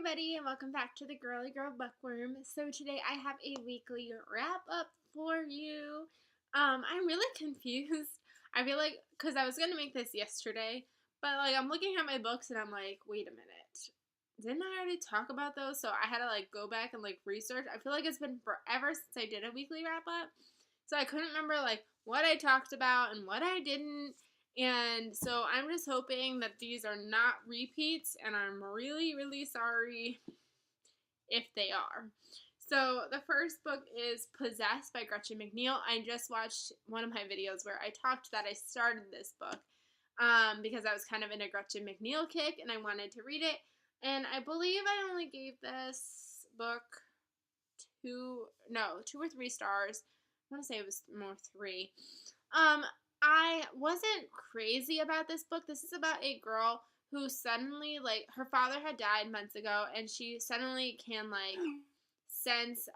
everybody, and welcome back to the Girly Girl Bookworm. So today I have a weekly wrap up for you. I'm really confused. I feel like, because I was going to make this yesterday, but I'm looking at my books and I'm like, wait a minute. Didn't I already talk about those? So I had to go back and research. I feel like it's been forever since I did a weekly wrap up. So I couldn't remember what I talked about and what I didn't. And so I'm just hoping that these are not repeats, and I'm really, really sorry if they are. So the first book is Possessed by Gretchen McNeil. I just watched one of my videos where I talked that I started this book because I was kind of in a Gretchen McNeil kick and I wanted to read it. And I believe I only gave this book 2 or 3 stars. I want to say it was more 3. I wasn't crazy about this book. This is about a girl who suddenly, her father had died months ago, and she suddenly can, sense,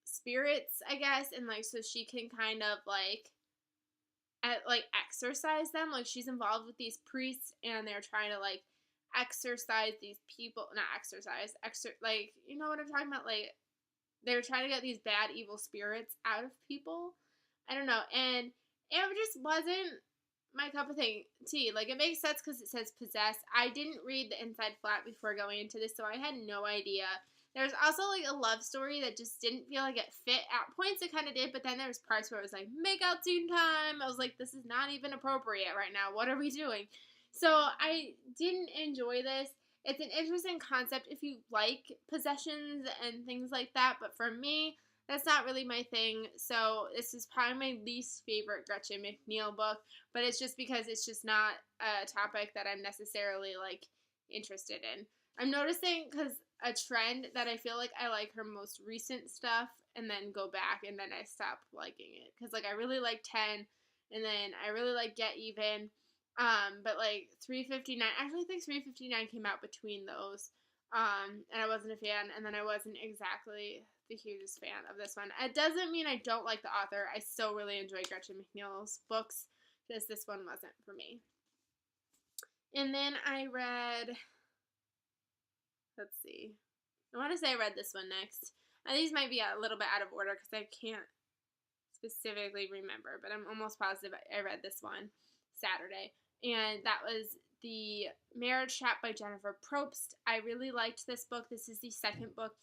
spirits, I guess, and, so she can kind of, exorcise them. She's involved with these priests, and they're trying to, exorcise these people. Not exorcise. You know what I'm talking about? They're trying to get these bad, evil spirits out of people. I don't know, and it just wasn't my cup of tea. It makes sense because it says possessed. I didn't read the inside flap before going into this, so I had no idea. There's also, a love story that just didn't feel like it fit. At points it kind of did, but then there's parts where it was make out scene time. I was like, this is not even appropriate right now. What are we doing? So I didn't enjoy this. It's an interesting concept if you like possessions and things like that, but for me, that's not really my thing. So this is probably my least favorite Gretchen McNeil book, but it's just because it's just not a topic that I'm necessarily interested in. I'm noticing because a trend that I feel like I like her most recent stuff and then go back and then I stop liking it because I really like 10 and then I really like Get Even. But 359, actually I think 359 came out between those. And I wasn't a fan, and then I wasn't exactly the hugest fan of this one. It doesn't mean I don't like the author. I still really enjoy Gretchen McNeil's books, just this one wasn't for me. And then I read, let's see, I want to say I read this one next. Now these might be a little bit out of order because I can't specifically remember, but I'm almost positive I read this one Saturday. And that was The Marriage Trap by Jennifer Probst. I really liked this book. This is the second book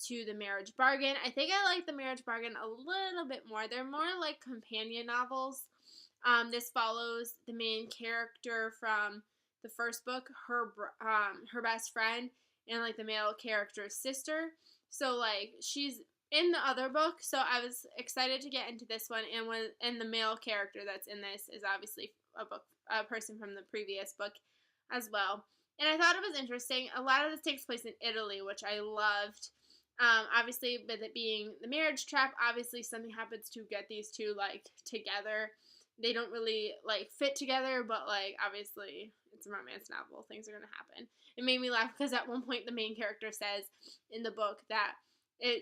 to The Marriage Bargain. I think I like The Marriage Bargain a little bit more. They're more like companion novels. This follows the main character from the first book, her best friend, and the male character's sister. So she's in the other book, so I was excited to get into this one. And the male character that's in this is obviously a person from the previous book as well. And I thought it was interesting. A lot of this takes place in Italy, which I loved. Obviously, with it being The Marriage Trap, obviously something happens to get these two together. They don't really fit together, but obviously it's a romance novel. Things are gonna happen. It made me laugh because at one point the main character says in the book that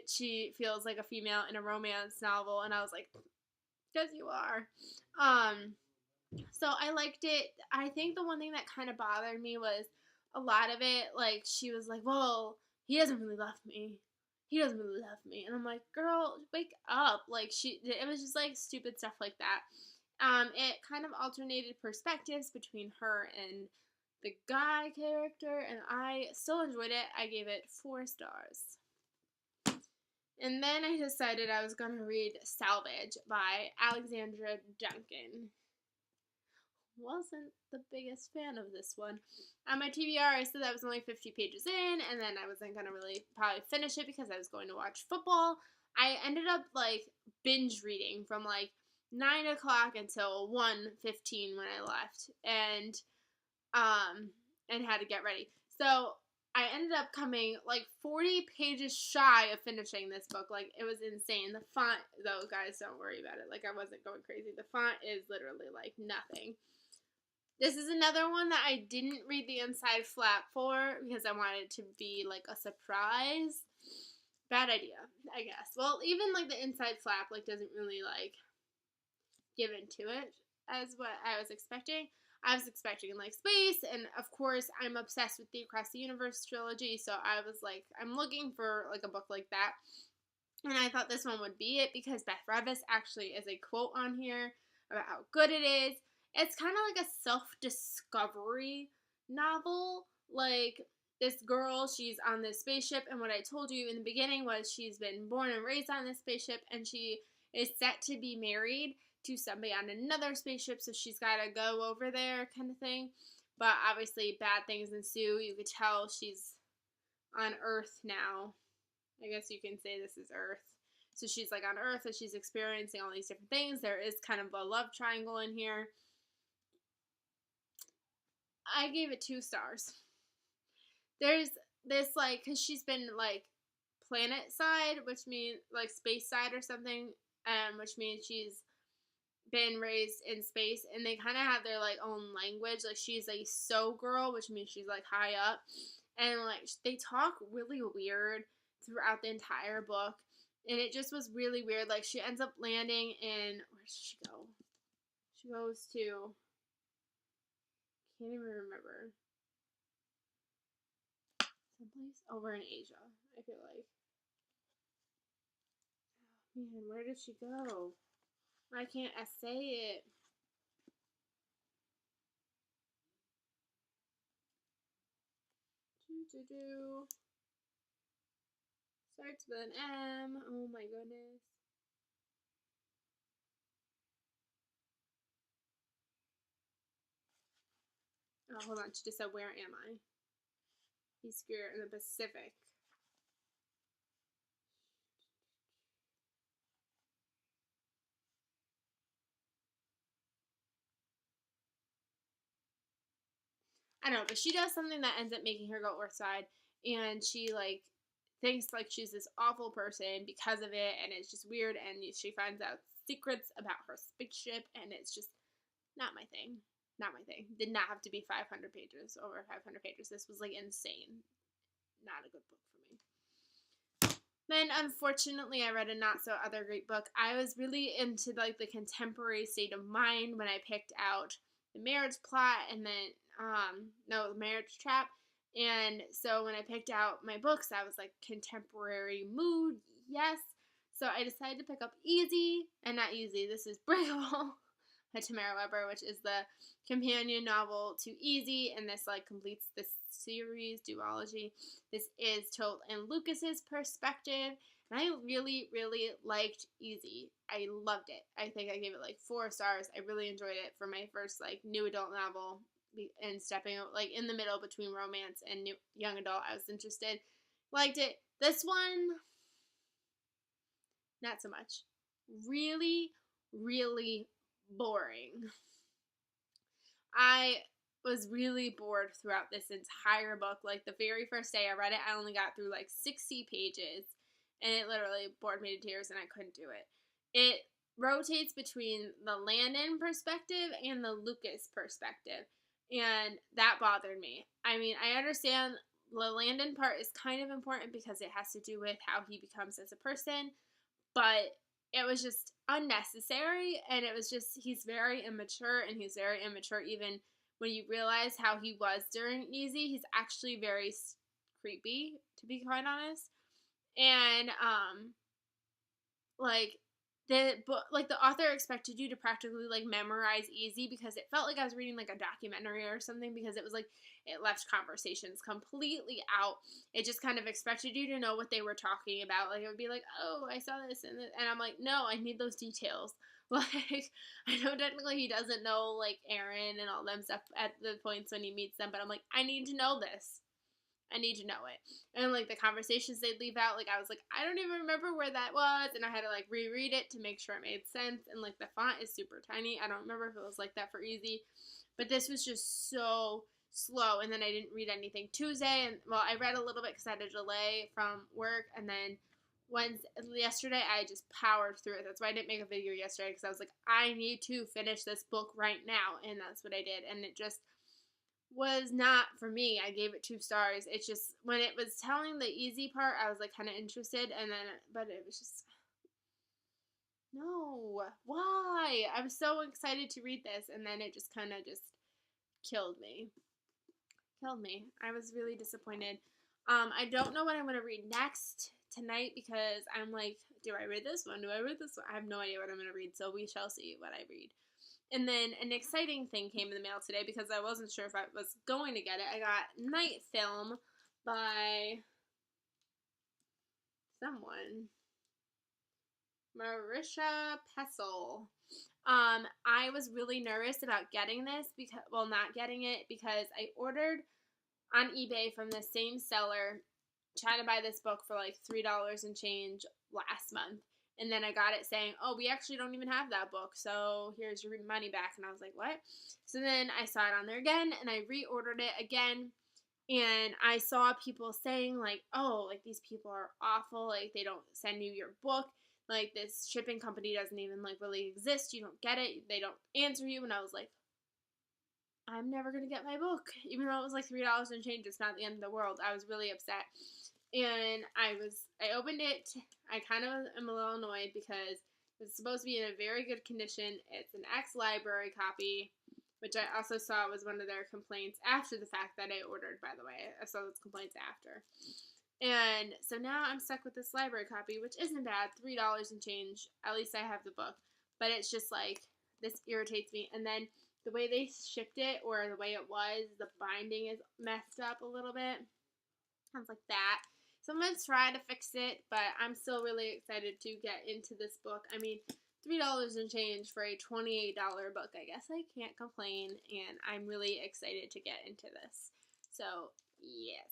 she feels like a female in a romance novel, and I was like, because you are. So I liked it. I think the one thing that kind of bothered me was a lot of it, she was like, well, he doesn't really love me. He doesn't really love me. And I'm like, girl, wake up. It was just stupid stuff like that. It kind of alternated perspectives between her and the guy character, and I still enjoyed it. I gave it 4 stars. And then I decided I was going to read Salvage by Alexandra Duncan. Wasn't the biggest fan of this one. On my TBR, I said I was only 50 pages in, and then I wasn't going to really probably finish it because I was going to watch football. I ended up, binge reading from, 9 o'clock until 1:15 when I left, and had to get ready. So I ended up coming 40 pages shy of finishing this book. It was insane. The font, though, guys, don't worry about it. I wasn't going crazy. The font is literally nothing. This is another one that I didn't read the inside flap for because I wanted it to be a surprise. Bad idea, I guess. Well, even the inside flap doesn't really give into it as what I was expecting. I was expecting like space, and of course I'm obsessed with the Across the Universe trilogy, so I was like, I'm looking for like a book like that. And I thought this one would be it because Beth Revis actually is a quote on here about how good it is. It's kind of like a self-discovery novel. Like, this girl, she's on this spaceship, and what I told you in the beginning was she's been born and raised on this spaceship, and she is set to be married to somebody on another spaceship, so she's got to go over there, kind of thing. But obviously, bad things ensue. You could tell she's on Earth now. I guess you can say this is Earth. So she's like on Earth and she's experiencing all these different things. There is kind of a love triangle in here. I gave it 2 stars. There's this, like, because she's been like planet side, which means like space side or something, which means she's been raised in space, and they kind of have their like own language. Like, she's a so girl, which means she's like high up, and like they talk really weird throughout the entire book, and it just was really weird. Like, she ends up landing in, where does she go? She goes to, can't even remember, someplace over in Asia, I feel like. Oh, man, where did she go? Why can't I say it? Starts with an M. Oh my goodness. Oh, hold on. She just said, where am I? He's here in the Pacific. I don't know, but she does something that ends up making her go Earthside, and she like thinks like she's this awful person because of it, and it's just weird, and she finds out secrets about her spaceship, and it's just not my thing. Not my thing. Did not have to be 500 pages, over 500 pages. This was like insane. Not a good book for me. Then, unfortunately, I read a not so other great book. I was really into like the contemporary state of mind when I picked out The Marriage Plot, and then The Marriage Trap. And so when I picked out my books, I was like, contemporary mood, yes. So I decided to pick up Easy, and not Easy. This is Breakable by Tamara Weber, which is the companion novel to Easy, and this like completes this series duology. This is told in Lucas's perspective, and I really, really liked Easy. I loved it. I think I gave it like 4 stars. I really enjoyed it for my first like new adult novel, and stepping like in the middle between romance and new young adult. I was interested, liked it. This one, not so much. Really, really boring. I was really bored throughout this entire book. Like, the very first day I read it, I only got through like 60 pages, and it literally bored me to tears, and I couldn't do it. It rotates between the Landon perspective and the Lucas perspective, and that bothered me. I mean, I understand the Landon part is kind of important because it has to do with how he becomes as a person, but it was just unnecessary, and it was just, he's very immature, and he's very immature even when you realize how he was during Easy. He's actually very creepy, to be quite honest. And like the book, like the author expected you to practically like memorize Easy, because it felt like I was reading like a documentary or something, because it was like, it left conversations completely out. It just kind of expected you to know what they were talking about. Like, it would be like, oh, I saw this, and I'm like, no, I need those details. Like, I know technically he doesn't know like Aaron and all them stuff at the points when he meets them, but I'm like, I need to know this. I need to know it. And like the conversations they'd leave out, like I was like, I don't even remember where that was, and I had to like reread it to make sure it made sense. And like the font is super tiny. I don't remember if it was like that for Easy, but this was just so slow. And then I didn't read anything Tuesday, and well, I read a little bit because I had a delay from work, and then yesterday I just powered through it. That's why I didn't make a video yesterday, because I was like, I need to finish this book right now, and that's what I did. And it just was not for me. I gave it 2 stars. It's just, when it was telling the Easy part, I was like kind of interested, and then, but it was just, no, why? I was so excited to read this, and then it just kind of just killed me. Killed me. I was really disappointed. I don't know what I'm going to read next tonight because I'm like, do I read this one? Do I read this one? I have no idea what I'm going to read, so we shall see what I read. And then an exciting thing came in the mail today because I wasn't sure if I was going to get it. I got Night Film by someone. Marisha Pessel. I was really nervous about getting this because, well, not getting it because I ordered on eBay from the same seller, trying to buy this book for like $3 and change last month. And then I got it saying, oh, we actually don't even have that book, so here's your money back. And I was like, what? So then I saw it on there again, and I reordered it again. And I saw people saying, like, oh, like, these people are awful. Like, they don't send you your book. Like, this shipping company doesn't even, like, really exist. You don't get it. They don't answer you. And I was like, I'm never going to get my book. Even though it was, like, $3 and change, it's not the end of the world. I was really upset. And I opened it. I kind of am a little annoyed because it's supposed to be in a very good condition. It's an ex-library copy, which I also saw was one of their complaints after the fact that I ordered, by the way. I saw those complaints after. And so now I'm stuck with this library copy, which isn't bad, $3 and change. At least I have the book. But it's just like, this irritates me. And then the way they shipped it, or the way it was, the binding is messed up a little bit. Sounds like that. So I'm going to try to fix it, but I'm still really excited to get into this book. I mean, $3 and change for a $28 book. I guess I can't complain, and I'm really excited to get into this. So, yes.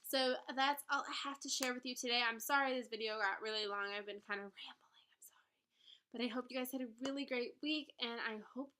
So, that's all I have to share with you today. I'm sorry this video got really long. I've been kind of rambling. I'm sorry. But I hope you guys had a really great week, and I hope